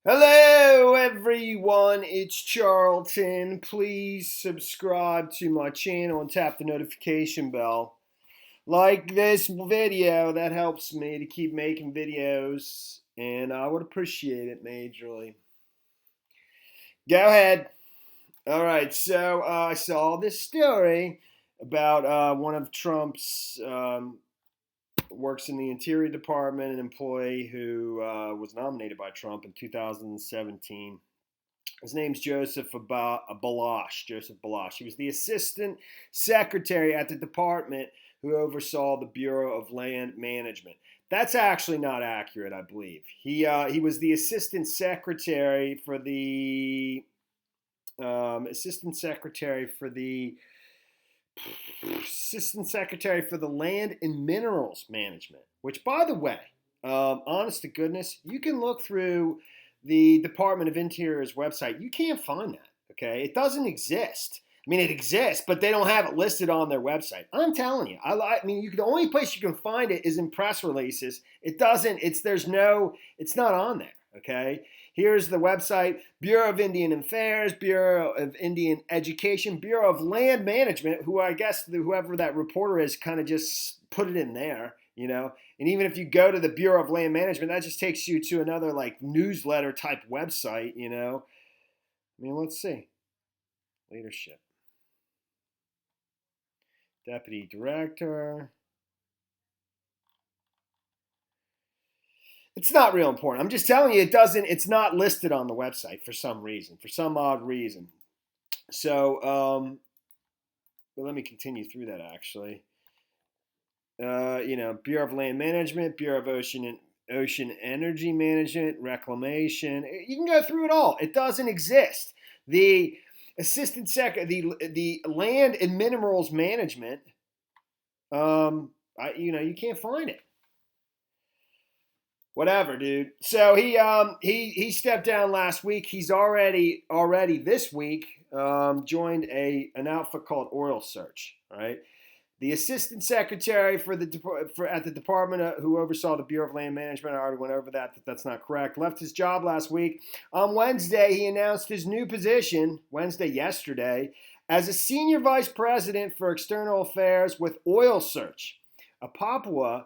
Hello, everyone. It's Charlton. Please subscribe to my channel and tap the notification bell. Like this video, that helps me to keep making videos, and I would appreciate it majorly. Go ahead. All right, so I saw this story about one of Trump's works in the Interior Department, an employee who was nominated by Trump in 2017. His name's Balash. Joseph Balash. He was the assistant secretary at the department who oversaw the Bureau of Land Management. That's actually not accurate, I believe. He was the assistant secretary for the assistant secretary for the Land and Minerals Management. Which, by the way, honest to goodness, you can look through the Department of Interior's website. You can't find that. Okay, it doesn't exist. I mean, it exists, but they don't have it listed on their website. I'm telling you. I mean, the only place you can find it is in press releases. It doesn't. It's not on there. Okay. Here's the website: Bureau of Indian Affairs, Bureau of Indian Education, Bureau of Land Management, who I guess whoever that reporter is kind of just put it in there, you know. And even if you go to the Bureau of Land Management, that just takes you to another like newsletter type website, you know. I mean, let's see. Leadership. Deputy Director. It's not real important. I'm just telling you, it's not listed on the website for some reason, for some odd reason. So, but let me continue through that actually. Bureau of Land Management, Bureau of Ocean Energy Management, Reclamation. You can go through it all. It doesn't exist. The the Land and Minerals Management. You can't find it. Whatever, dude. So he stepped down last week. He's already this week joined an outfit called Oil Search. Right. The assistant secretary at the department who oversaw the Bureau of Land Management, I already went over that's not correct, left his job last week. On Wednesday, he announced his new position, yesterday, as a senior vice president for external affairs with Oil Search, a Papua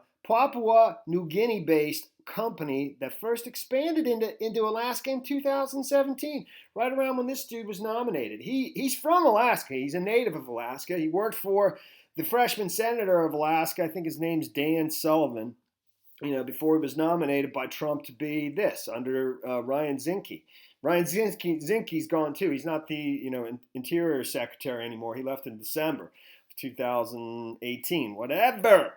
New Guinea based company that first expanded into Alaska in 2017, right around when this dude was nominated. He's from Alaska. He's a native of Alaska. He worked for the freshman senator of Alaska, I think his name's Dan Sullivan, before he was nominated by Trump to be under Ryan Zinke. Ryan Zinke's gone too. He's not the Interior Secretary anymore. He left in December of 2018. Whatever.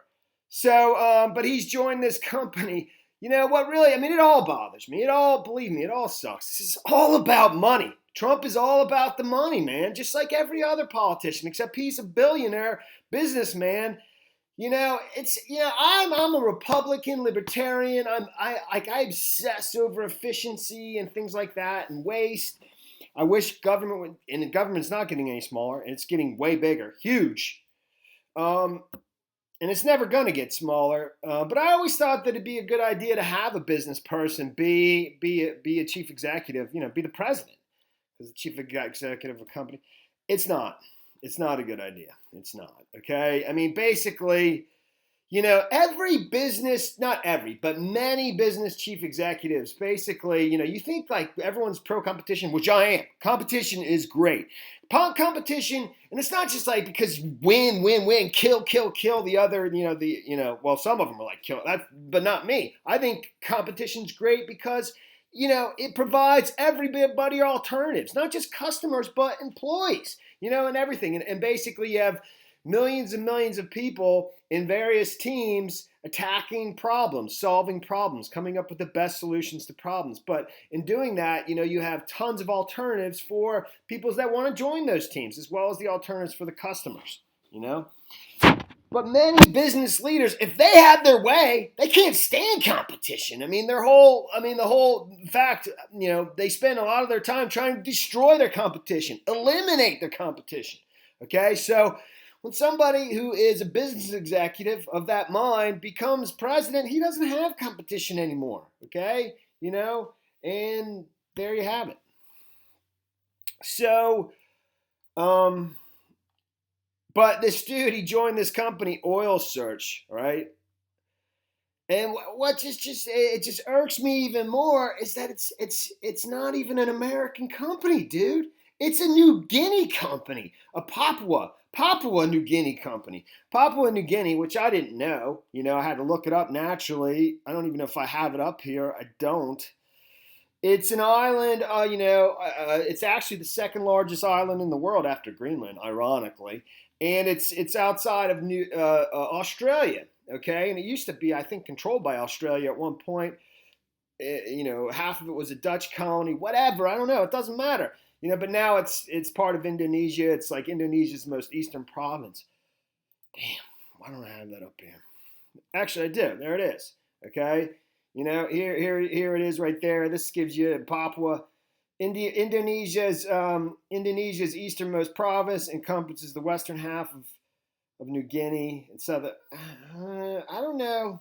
So, but he's joined this company. You know what? Really, I mean, it all bothers me. Believe me, it all sucks. This is all about money. Trump is all about the money, man. Just like every other politician, except he's a billionaire businessman. I'm a Republican, libertarian. I obsess over efficiency and things like that and waste. I wish and the government's not getting any smaller, and it's getting way bigger, huge. And it's never going to get smaller. But I always thought that it'd be a good idea to have a business person be a chief executive, be the president, because the chief executive of a company. It's not. It's not a good idea. It's not. Okay. I mean, basically, every business, not every, but many business chief executives, basically, you think like everyone's pro competition, which I am. Competition is great. Competition, and it's not just like because win, kill the other, well, some of them are like kill that, but not me. I think competition's great because, it provides everybody alternatives, not just customers, but employees, and everything. And basically you have millions and millions of people in various teams attacking problems, solving problems, coming up with the best solutions to problems. But in doing that, you have tons of alternatives for people that want to join those teams, as well as the alternatives for the customers, But many business leaders, if they had their way, they can't stand competition. I mean, the whole fact, they spend a lot of their time trying to destroy their competition, eliminate their competition. Okay, so when somebody who is a business executive of that mind becomes president, he doesn't have competition anymore. Okay, And there you have it. So, um, but this dude, he joined this company, Oil Search, right? And what just it just irks me even more is that it's not even an American company, dude. It's a New Guinea company, a Papua New Guinea company. Papua New Guinea, which I didn't know. I had to look it up naturally. I don't even know if I have it up here. I don't. It's an island, it's actually the second largest island in the world after Greenland, ironically, and it's outside of Australia. Okay, and it used to be, I think, controlled by Australia at one point. Half of it was a Dutch colony, whatever. I don't know. It doesn't matter. But now it's part of Indonesia. It's like Indonesia's most eastern province. Damn, why don't I have that up here? Actually, I do. There it is. Okay. Here it is right there. This gives you Papua. Indonesia's easternmost province encompasses the western half of New Guinea and southern. I don't know.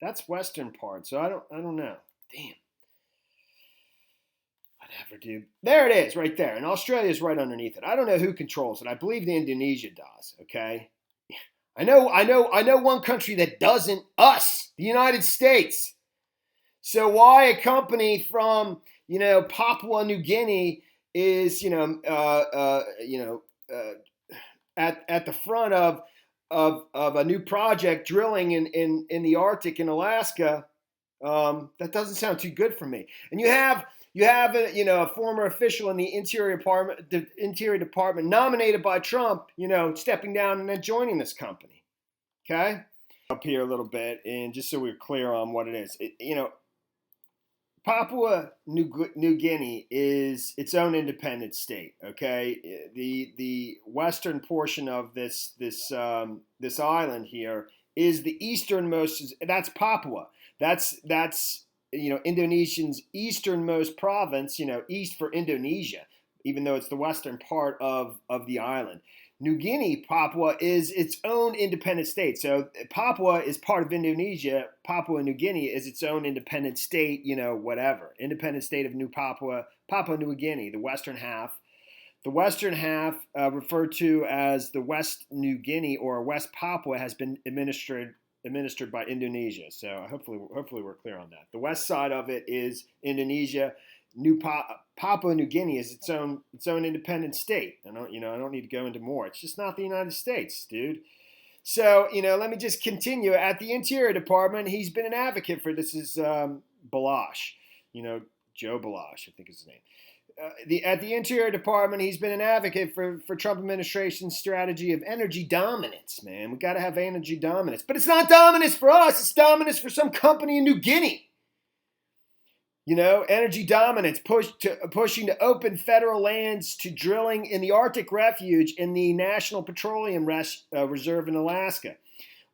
That's western part, so I don't know. Damn. Whatever, dude. There it is, right there, and Australia's right underneath it. I don't know who controls it. I believe the Indonesia does. Okay. I know one country that doesn't. Us, the United States. So why a company from Papua New Guinea is at the front of a new project drilling in the Arctic in Alaska? That doesn't sound too good for me. And you have a former official in the Interior Department nominated by Trump, stepping down and then joining this company. Okay, up here a little bit, and just so we're clear on what it is, Papua New Guinea is its own independent state. Okay, the western portion of this island here is the easternmost. That's Papua. That's Indonesia's easternmost province. East for Indonesia, even though it's the western part of the island. New Guinea, Papua, is its own independent state. So Papua is part of Indonesia. Papua New Guinea is its own independent state, whatever. Independent state of Papua New Guinea, the western half. The western half, referred to as the West New Guinea or West Papua, has been administered by Indonesia. So hopefully we're clear on that. The west side of it is Indonesia. Papua New Guinea is its own independent state. I don't need to go into more. It's just not the United States, dude. So let me just continue. At the Interior Department, he's been an advocate for this. Is Balash, Joe Balash, I think is his name. At the Interior Department, he's been an advocate for Trump administration's strategy of energy dominance. Man, we got to have energy dominance, but it's not dominance for us. It's dominance for some company in New Guinea. Energy dominance, pushing to open federal lands to drilling in the Arctic Refuge in the National Petroleum Reserve in Alaska.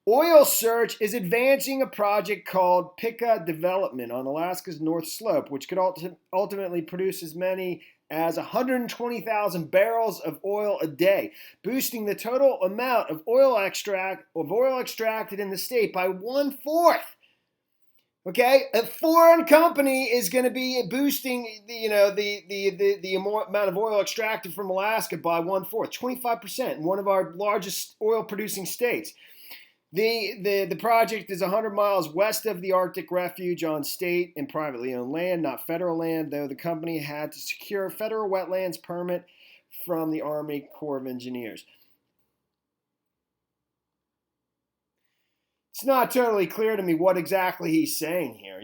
Oil Search is advancing a project called Pika Development on Alaska's North Slope, which could ultimately produce as many as 120,000 barrels of oil a day, boosting the total amount of oil extracted in the state by 1/4. Okay, a foreign company is going to be boosting the amount of oil extracted from Alaska by 1/4, 25%, in one of our largest oil producing states. The project is 100 miles west of the Arctic Refuge on state and privately owned land, not federal land, though the company had to secure a federal wetlands permit from the Army Corps of Engineers. It's not totally clear to me what exactly he's saying here.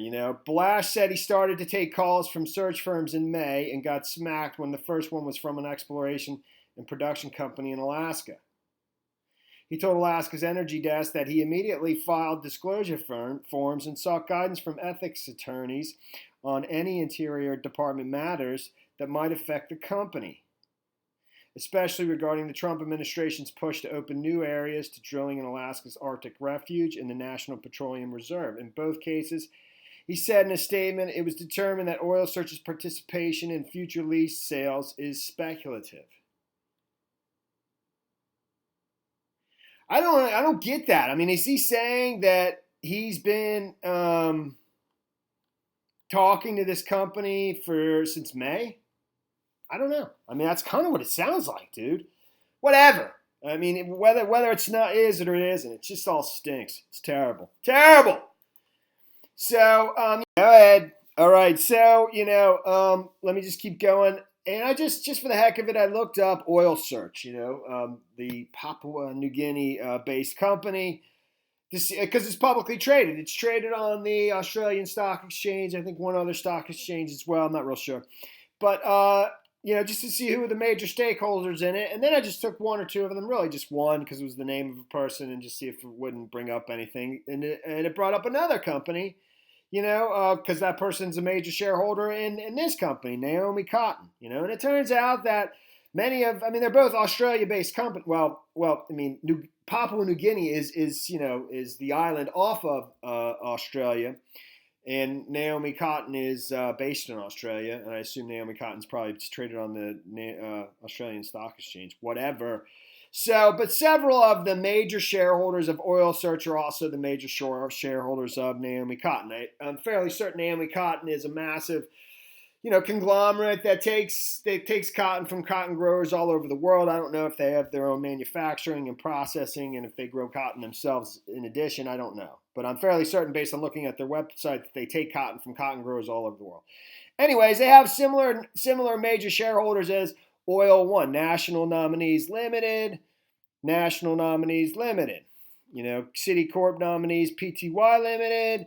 Balash said he started to take calls from search firms in May and got smacked when the first one was from an exploration and production company in Alaska. He told Alaska's energy desk that he immediately filed disclosure forms and sought guidance from ethics attorneys on any Interior Department matters that might affect the company, especially regarding the Trump administration's push to open new areas to drilling in Alaska's Arctic Refuge and the National Petroleum Reserve. In both cases, he said in a statement, it was determined that Oil Search's participation in future lease sales is speculative. I don't get that. I mean, is he saying that he's been talking to this company since May. I don't know. I mean, that's kind of what it sounds like, dude. Whatever. I mean, whether it's not is it or it isn't, it just all stinks. It's terrible, terrible. So, go ahead. All right. So, let me just keep going. And I just for the heck of it, I looked up Oil Search. The Papua New Guinea based company. Because it's publicly traded. It's traded on the Australian Stock Exchange. I think one other stock exchange as well. I'm not real sure. But, just to see who are the major stakeholders in it. And then I just took one or two of them, really just one, because it was the name of a person, and just see if it wouldn't bring up anything. And it brought up another company, because that person's a major shareholder in this company, Naomi Cotton. And it turns out that they're both Australia-based companies. Papua New Guinea is the island off of Australia, and Naomi Cotton is based in Australia, and I assume Naomi Cotton's probably traded on the Australian Stock Exchange, whatever. So, but several of the major shareholders of Oil Search are also the major shareholders of Naomi Cotton. I'm fairly certain Naomi Cotton is a massive conglomerate that takes cotton from cotton growers all over the world. I don't know if they have their own manufacturing and processing, and if they grow cotton themselves in addition, I don't know. But I'm fairly certain, based on looking at their website, that they take cotton from cotton growers all over the world. Anyways, they have similar major shareholders as Oil One, National Nominees Limited, Citicorp Nominees Pty Limited,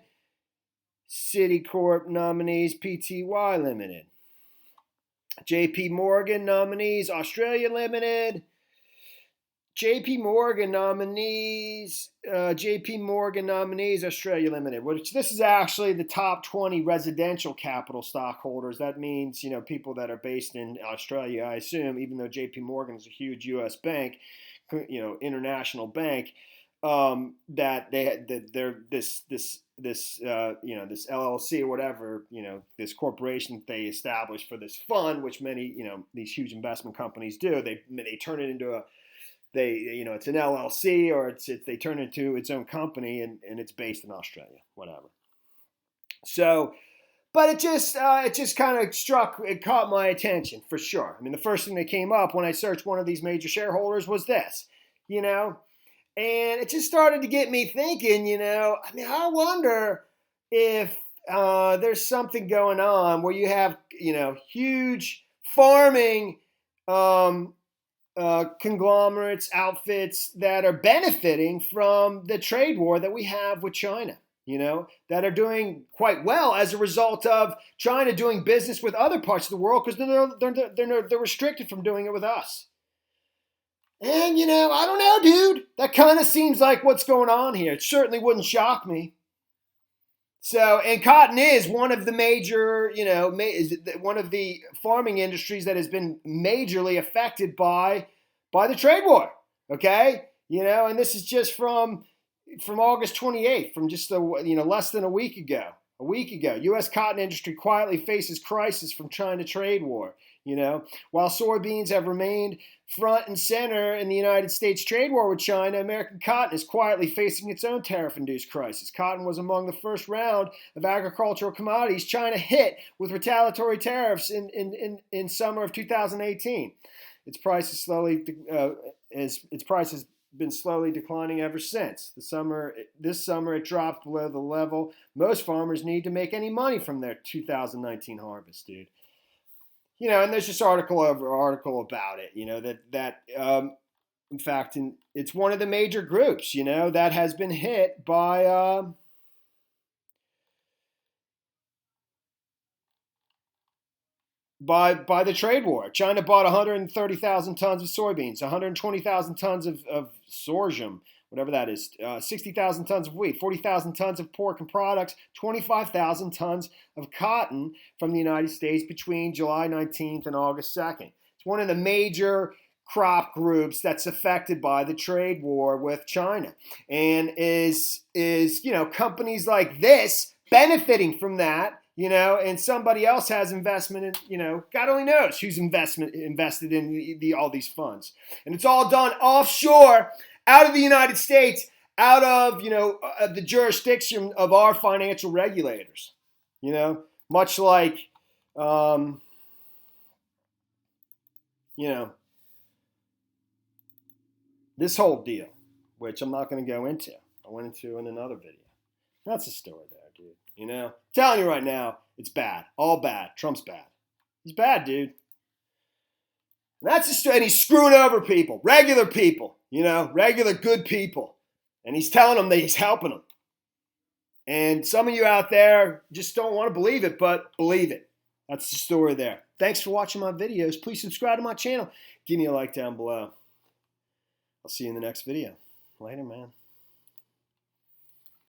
Citicorp Nominees Pty Limited, JP Morgan Nominees Australia Limited, JP Morgan Nominees Australia Limited, which this is actually the top 20 residential capital stockholders. That means, people that are based in Australia, I assume, even though JP Morgan is a huge U.S. bank, international bank, that they're this LLC or whatever, this corporation that they established for this fund, which many, these huge investment companies do. They turn it into it's an LLC, or they turn it into its own company, and it's based in Australia, whatever. So, but it just kind of caught my attention for sure. I mean, the first thing that came up when I searched one of these major shareholders was this, and it just started to get me thinking, I wonder if there's something going on where you have, huge farming conglomerates, outfits that are benefiting from the trade war that we have with China, that are doing quite well as a result of China doing business with other parts of the world, because they're restricted from doing it with us. And, I don't know, dude. That kind of seems like what's going on here. It certainly wouldn't shock me. So, and cotton is one of the major, one of the farming industries that has been majorly affected by the trade war. Okay? And this is just from August 28th, from just less than a week ago. U.S. cotton industry quietly faces crisis from China trade war. While soybeans have remained front and center in the United States trade war with China, American cotton is quietly facing its own tariff-induced crisis. Cotton was among the first round of agricultural commodities China hit with retaliatory tariffs in summer of 2018. Its price has been slowly declining ever since. This summer it dropped below the level most farmers need to make any money from their 2019 harvest, dude. And there's just article about it, that in fact, it's one of the major groups, that has been hit by the trade war. China bought 130,000 tons of soybeans, 120,000 tons of sorghum, whatever that is, 60,000 tons of wheat, 40,000 tons of pork and products, 25,000 tons of cotton from the United States between July 19th and August 2nd. It's one of the major crop groups that's affected by the trade war with China, and is companies like this benefiting from that, and somebody else has investment in, God only knows who's invested in all these funds, and it's all done offshore, out of the United States, out of the jurisdiction of our financial regulators. Much like, this whole deal, which I'm not going to go into. I went into in another video. That's the story there, dude. I'm telling you right now, it's bad. All bad. Trump's bad. He's bad, dude. And he's screwing over people, regular people, regular good people. And he's telling them that he's helping them. And some of you out there just don't want to believe it, but believe it. That's the story there. Thanks for watching my videos. Please subscribe to my channel. Give me a like down below. I'll see you in the next video. Later, man.